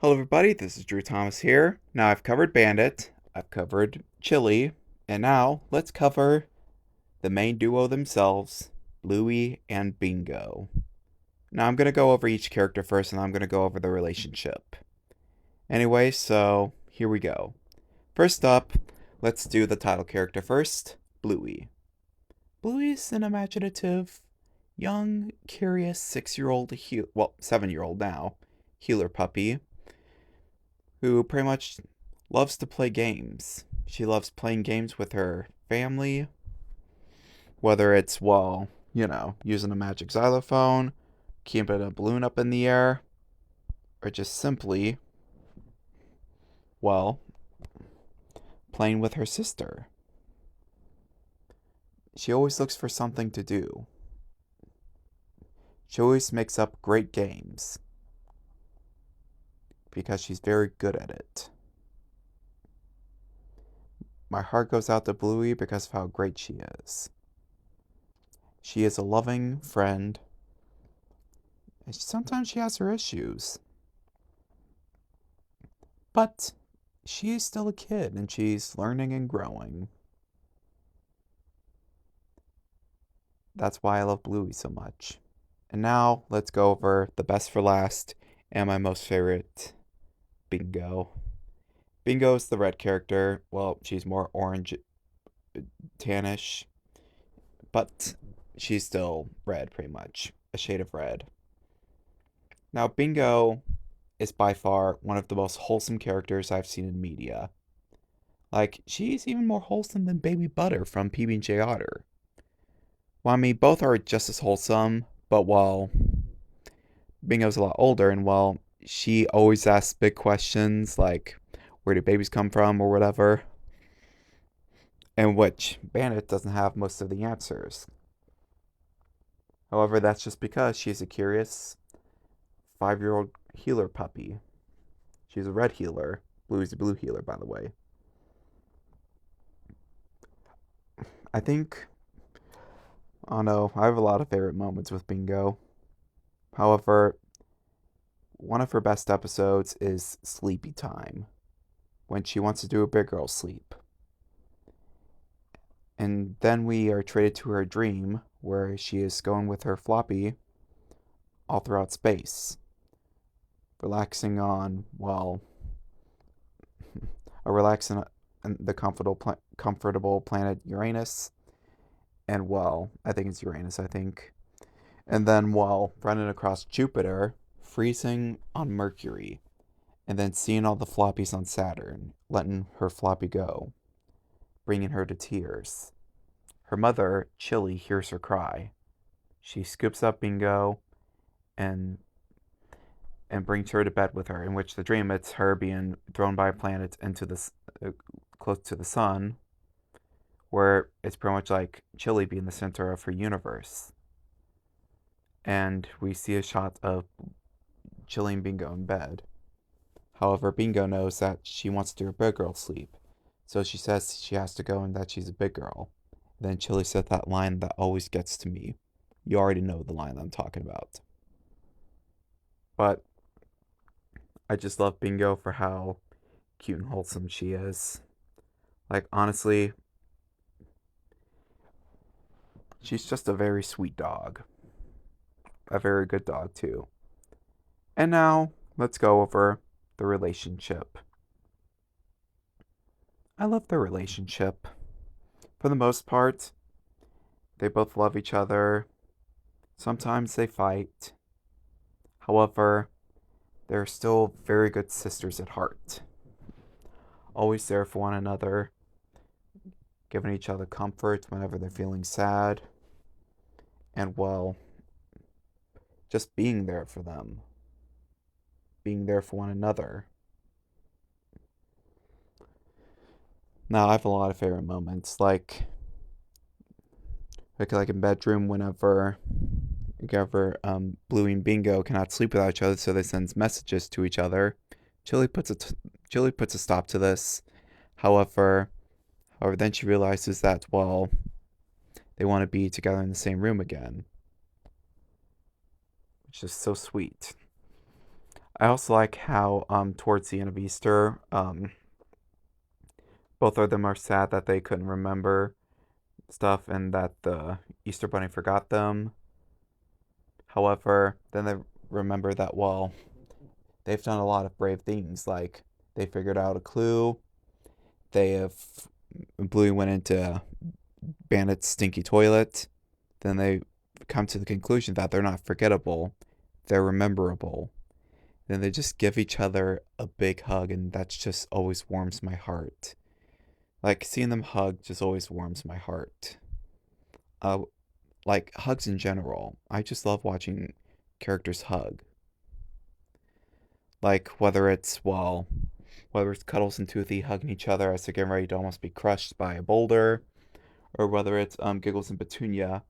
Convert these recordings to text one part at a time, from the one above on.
Hello, everybody. This is Drew Thomas here. Now, I've covered Bandit, I've covered Chili, and now let's cover the main duo themselves, Bluey and Bingo. Now, I'm going to go over each character first, and I'm going to go over the relationship. Anyway, so here we go. First up, let's do the title character first, Bluey. Bluey's an imaginative, young, curious 6-year-old, 7-year-old now, healer puppy who pretty much loves to play games. She loves playing games with her family, whether it's, using a magic xylophone, keeping a balloon up in the air, or just simply, well, playing with her sister. She always looks for something to do. She always makes up great games because she's very good at it. My heart goes out to Bluey because of how great she is. She is a loving friend, and sometimes she has her issues. But she's still a kid and she's learning and growing. That's why I love Bluey so much. And now let's go over the best for last and my most favorite, Bingo. Bingo is the red character. Well, she's more orange tannish, but she's still red pretty much, a shade of red. Now, Bingo is by far one of the most wholesome characters I've seen in media. Like, she's even more wholesome than Baby Butter from PB&J Otter. Well, I mean, both are just as wholesome, but while Bingo's a lot older, and while she always asks big questions like, where do babies come from, or whatever, and which Bandit doesn't have most of the answers. However, that's just because she's a curious 5-year-old healer puppy. She's a red healer. Bluey's a blue healer, by the way. I think, oh no, I have a lot of favorite moments with Bingo. However, one of her best episodes is Sleepy Time, when she wants to do a big girl sleep. And then we are traded to her dream, where she is going with her floppy all throughout space, relaxing on, relaxing on the comfortable planet Uranus, and I think it's Uranus, I think. And then running across Jupiter, freezing on Mercury, and then seeing all the floppies on Saturn, letting her floppy go, bringing her to tears. Her mother, Chili, hears her cry. She scoops up Bingo and brings her to bed with her, in which the dream it's her being thrown by a planet into close to the sun, where it's pretty much like Chili being the center of her universe. And we see a shot of Chili and Bingo in bed. However, Bingo knows that she wants to do her big girl sleep, so she says she has to go and that she's a big girl. Then Chili said that line that always gets to me. You already know the line I'm talking about. But I just love Bingo for how cute and wholesome she is. Like, honestly, she's just a very sweet dog. A very good dog, too. And now, let's go over the relationship. I love their relationship. For the most part, they both love each other. Sometimes they fight. However, they're still very good sisters at heart. Always there for one another, giving each other comfort whenever they're feeling sad. And just being there for them. Being there for one another. Now, I have a lot of favorite moments, like in bedroom whenever Bluey and Bingo cannot sleep without each other, so they send messages to each other. Chili puts a stop to this. However, then she realizes that they want to be together in the same room again, which is so sweet. I also like how towards the end of Easter, both of them are sad that they couldn't remember stuff and that the Easter Bunny forgot them. However, then they remember that, well, they've done a lot of brave things. Like, they figured out a clue. They have. Bluey went into Bandit's stinky toilet. Then they come to the conclusion that they're not forgettable, they're rememberable. Then they just give each other a big hug, and that just always warms my heart. Like, seeing them hug just always warms my heart. Uh, like, hugs in general. I just love watching characters hug. Like, whether it's Cuddles and Toothy hugging each other as they're getting ready to almost be crushed by a boulder, or whether it's Giggles and Petunia,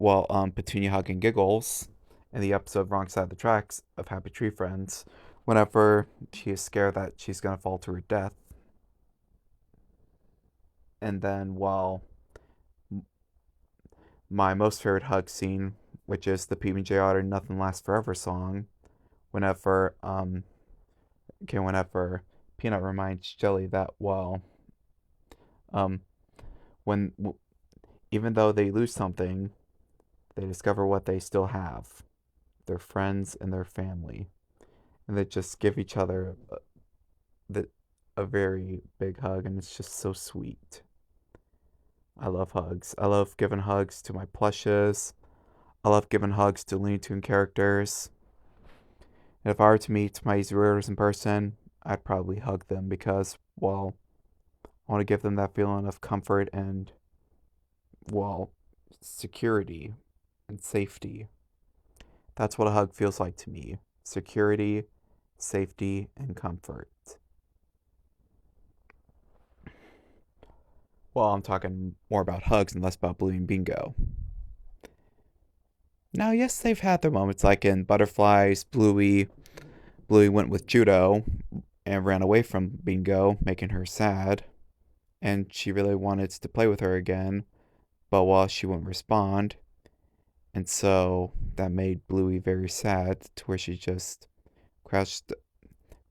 Petunia hugging Giggles in the episode Wrong Side of the Tracks of Happy Tree Friends, whenever she is scared that she's gonna fall to her death. And then, my most favorite hug scene, which is the PB&J Otter "Nothing Lasts Forever" song, whenever whenever Peanut reminds Jelly that, um when even though they lose something, they discover what they still have: their friends and their family, and they just give each other a very big hug, and it's just so sweet. I love hugs. I love giving hugs to my plushes. I love giving hugs to Looney Tune characters. And if I were to meet my Easy Readers in person, I'd probably hug them because, I want to give them that feeling of comfort and, well, security and safety. That's what a hug feels like to me: security, safety, and comfort. Well, I'm talking more about hugs and less about Bluey and Bingo. Now, yes, they've had their moments, like in Butterflies. Bluey went with Judo and ran away from Bingo, making her sad. And she really wanted to play with her again, but she wouldn't respond. And so that made Bluey very sad, to where she just crouched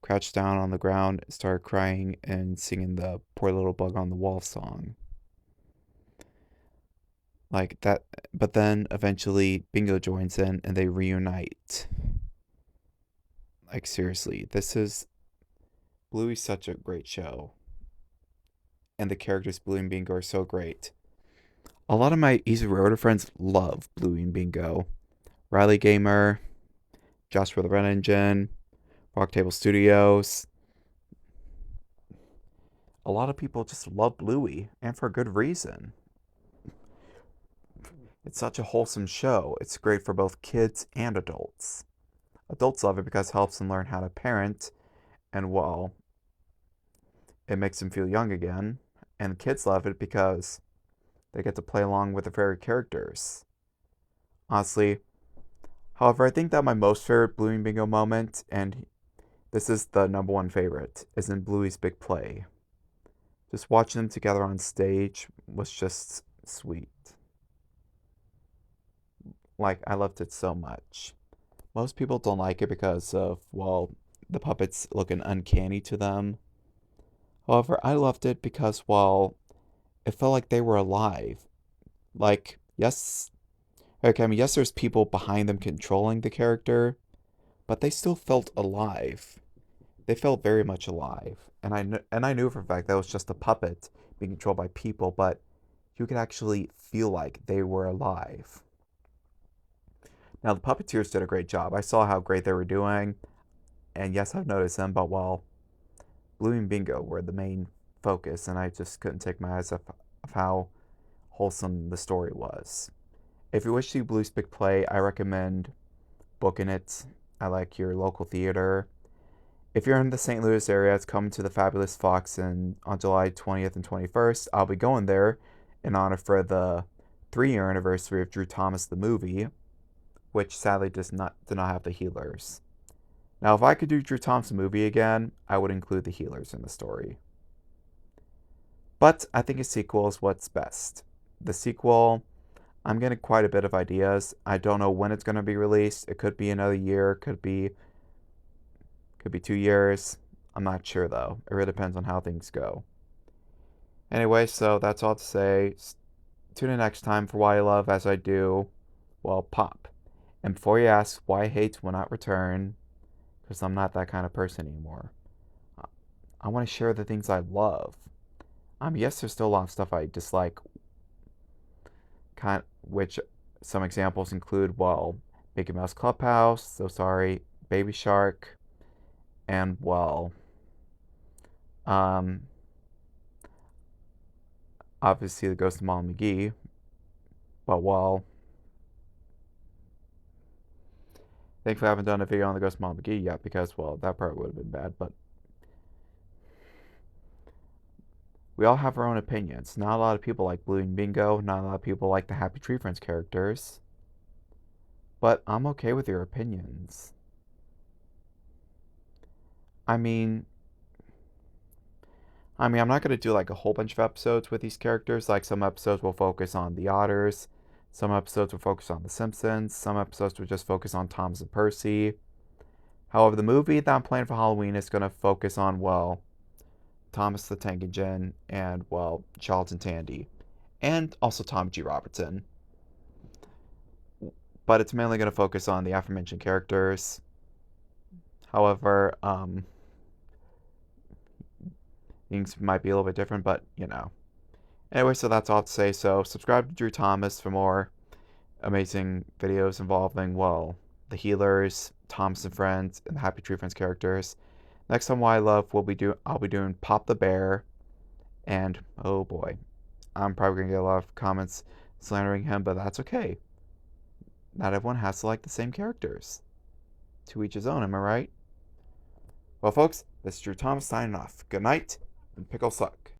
crouched down on the ground, started crying, and singing the "Poor Little Bug on the Wall" song. Like that, but then eventually Bingo joins in and they reunite. Like, seriously, this is Bluey's such a great show, and the characters Bluey and Bingo are so great. A lot of my Easy Rotor friends love Bluey and Bingo. Riley Gamer, Joshua the Red Engine, Rock Table Studios. A lot of people just love Bluey, and for good reason. It's such a wholesome show. It's great for both kids and adults. Adults love it because it helps them learn how to parent, and, it makes them feel young again. And kids love it because they get to play along with the favorite characters. Honestly, however, I think that my most favorite Bluey and Bingo moment, and this is the number one favorite, is in Bluey's big play. Just watching them together on stage was just sweet. Like, I loved it so much. Most people don't like it because of, the puppets looking uncanny to them. However, I loved it because, it felt like they were alive. Like, yes, okay, I mean, yes, there's people behind them controlling the character, but they still felt alive. They felt very much alive. And I knew for a fact that was just a puppet being controlled by people, but you could actually feel like they were alive. Now, the puppeteers did a great job. I saw how great they were doing, and yes, I've noticed them, but, Bluey and Bingo were the main focus, and I just couldn't take my eyes off of how wholesome the story was. If you wish to see Bluey's big play, I recommend booking it at, like, your local theater. If you're in the St. Louis area, it's coming to the Fabulous Fox on July 20th and 21st. I'll be going there in honor for the 3-year anniversary of Drew Thomas the movie, which sadly did not have the Healers. Now, if I could do Drew Thompson movie again, I would include the Healers in the story. But I think a sequel is what's best. The sequel, I'm getting quite a bit of ideas. I don't know when it's going to be released. It could be another year. It could be Could be 2 years. I'm not sure though. It really depends on how things go. Anyway, so that's all to say. Tune in next time for Why I Love As I Do, well, Pop. And before you ask why hate will not return, because I'm not that kind of person anymore, I want to share the things I love. Yes, there's still a lot of stuff I dislike, which some examples include, well, Mickey Mouse Clubhouse, So Sorry, Baby Shark, and, well, um, obviously The Ghost of Molly McGee, but, well, thankfully I haven't done a video on The Ghost of Molly McGee yet because, well, that part would have been bad, but we all have our own opinions. Not a lot of people like Bluey and Bingo, not a lot of people like the Happy Tree Friends characters, but I'm okay with your opinions. I mean, I'm not going to do like a whole bunch of episodes with these characters. Like some episodes will focus on the Otters, some episodes will focus on the Simpsons, some episodes will just focus on Thomas and Percy. However, the movie that I'm planning for Halloween is going to focus on, well, Thomas the Tank Engine and, well, Charlton Tandy. And also Tom G. Robertson. But it's mainly going to focus on the aforementioned characters. However, things might be a little bit different, but, you know. Anyway, so that's all to say. So subscribe to Drew Thomas for more amazing videos involving, well, the Healers, Thomas and Friends, and the Happy Tree Friends characters. Next time, Why I Love, I'll be doing Pop the Bear, and oh boy, I'm probably gonna get a lot of comments slandering him, but that's okay. Not everyone has to like the same characters. To each his own, am I right? Well, folks, this is Drew Thomas signing off. Good night, and pickle suck.